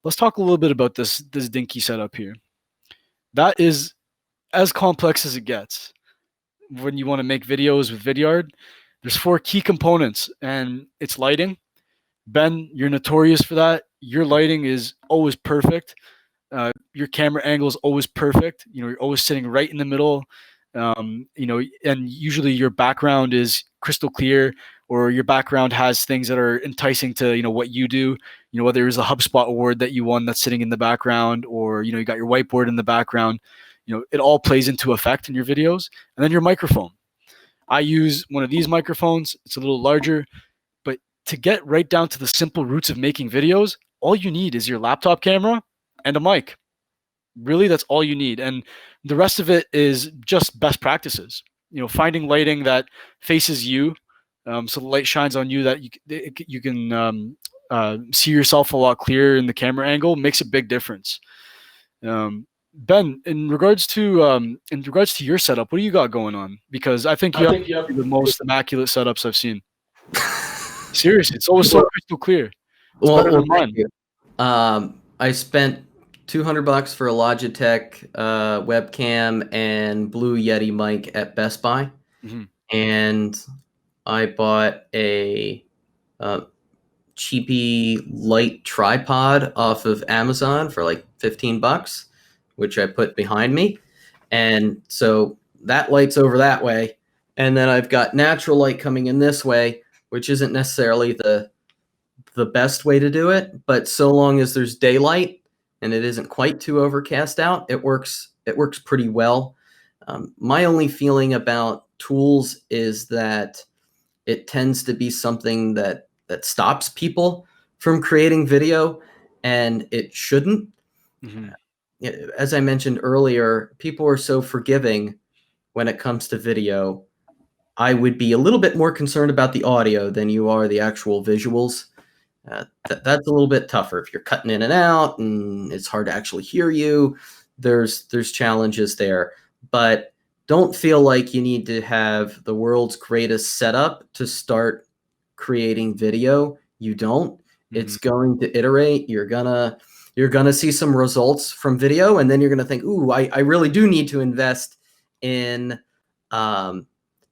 let's talk a little bit about this dinky setup here. That is as complex as it gets. When you want to make videos with Vidyard, there's four key components, and it's lighting. Ben, you're notorious for that. Your lighting is always perfect. Your camera angle is always perfect. You're always sitting right in the middle. And usually your background is crystal clear, or your background has things that are enticing to what you do. Whether it's a HubSpot award that you won that's sitting in the background, or you got your whiteboard in the background. It all plays into effect in your videos. And then your microphone. I use one of these microphones. It's a little larger, but to get right down to the simple roots of making videos, all you need is your laptop camera and a mic. Really, that's all you need. And the rest of it is just best practices. Finding lighting that faces you, so the light shines on you, that you can see yourself a lot clearer in the camera angle, makes a big difference. Ben, in regards to your setup, what do you got going on? Because I think you have the most immaculate setups I've seen. Seriously, it's always so crystal clear. It's better than mine. I spent $200 for a Logitech webcam and Blue Yeti mic at Best Buy, and I bought a cheapy light tripod off of Amazon for like $15, which I put behind me, and so that light's over that way, and then I've got natural light coming in this way, which isn't necessarily the best way to do it, but so long as there's daylight and it isn't quite too overcast out, it works pretty well. My only feeling about tools is that it tends to be something that stops people from creating video, and it shouldn't. As I mentioned earlier, people are so forgiving when it comes to video. I would be a little bit more concerned about the audio than you are the actual visuals. That's a little bit tougher if you're cutting in and out and it's hard to actually hear you. There's challenges there, but don't feel like you need to have the world's greatest setup to start creating video. You don't. It's going to iterate. You're gonna see some results from video, and then you're gonna think, ooh, I really do need to invest in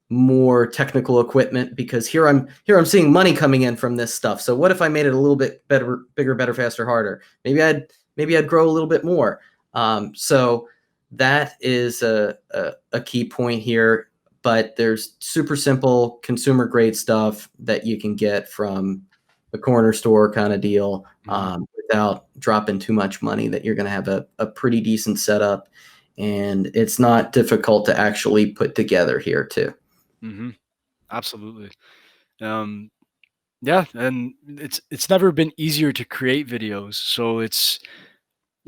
more technical equipment, because here I'm seeing money coming in from this stuff. So what if I made it a little bit better, bigger, better, faster, harder? Maybe I'd grow a little bit more. So that is a key point here. But there's super simple consumer grade stuff that you can get from the corner store kind of deal, without dropping too much money, that you're going to have a pretty decent setup, and it's not difficult to actually put together here too. Absolutely. Yeah, and it's never been easier to create videos. So it's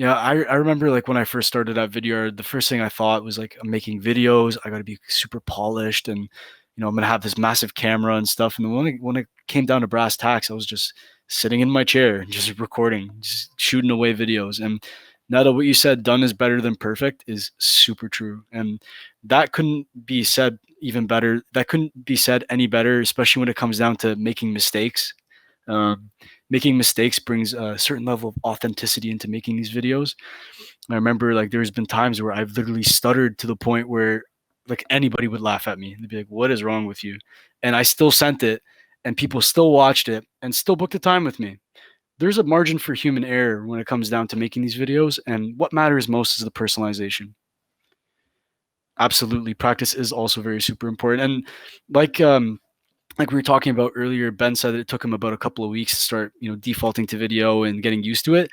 I remember, like, when I first started at Vidyard, the first thing I thought was, like, I'm making videos, I got to be super polished, and I'm gonna have this massive camera and stuff. And then when it came down to brass tacks, I was just sitting in my chair, just recording, just shooting away videos. And now that what you said, done is better than perfect, is super true. And that couldn't be said even better. That couldn't be said any better, especially when it comes down to making mistakes. Making mistakes brings a certain level of authenticity into making these videos. I remember, like, there's been times where I've literally stuttered to the point where, like, anybody would laugh at me. They'd be like, "What is wrong with you?" And I still sent it, and people still watched it and still booked a time with me. There's a margin for human error when it comes down to making these videos, and what matters most is the personalization. Absolutely, practice is also very super important. And like we were talking about earlier, Ben said that it took him about a couple of weeks to start, defaulting to video and getting used to it.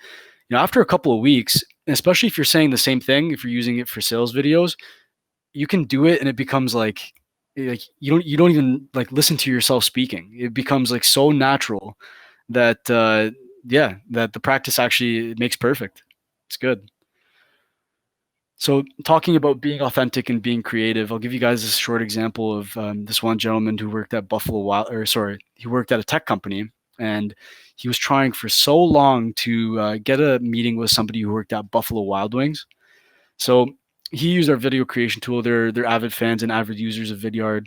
After a couple of weeks, especially if you're saying the same thing, if you're using it for sales videos, you can do it, and it becomes like you don't even, like, listen to yourself speaking. It becomes, like, so natural that that the practice actually makes perfect. It's good. So, talking about being authentic and being creative, I'll give you guys a short example of this one gentleman who worked at he worked at a tech company, and he was trying for so long to get a meeting with somebody who worked at Buffalo Wild Wings. So he used our video creation tool. They're avid fans and avid users of Vidyard,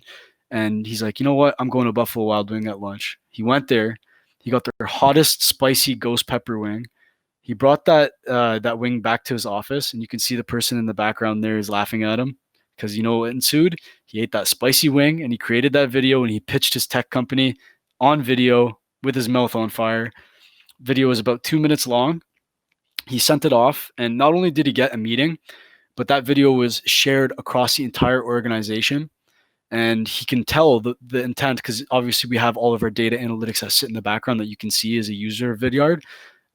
and he's like, you know what? I'm going to Buffalo Wild Wing at lunch. He went there. He got their hottest spicy ghost pepper wing. He brought that wing back to his office, and you can see the person in the background there is laughing at him because you know what ensued. He ate that spicy wing, and he created that video, and he pitched his tech company on video with his mouth on fire. Video was about 2 minutes long. He sent it off, and not only did he get a meeting, but that video was shared across the entire organization. And he can tell the intent because obviously we have all of our data analytics that sit in the background that you can see as a user of Vidyard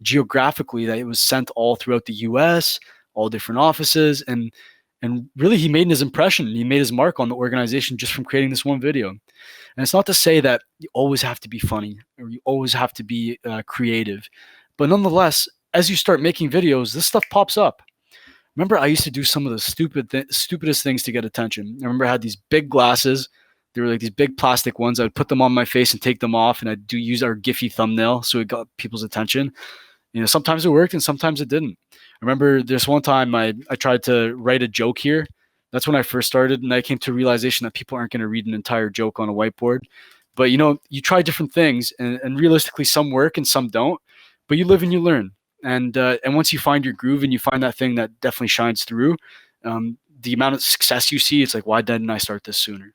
geographically, that it was sent all throughout the US, all different offices, and really he made his impression, he made his mark on the organization just from creating this one video. And it's not to say that you always have to be funny or you always have to be creative, but nonetheless, as you start making videos, this stuff pops up. Remember, I used to do some of the stupidest things to get attention. I remember I had these big glasses. They were like these big plastic ones. I would put them on my face and take them off, and I'd use our Giphy thumbnail so it got people's attention. You know, sometimes it worked and sometimes it didn't. I remember this one time I tried to write a joke here. That's when I first started, and I came to a realization that people aren't going to read an entire joke on a whiteboard. But you know, you try different things, and realistically, some work and some don't. But you live and you learn. And once you find your groove and you find that thing that definitely shines through, the amount of success you see, it's like, why didn't I start this sooner?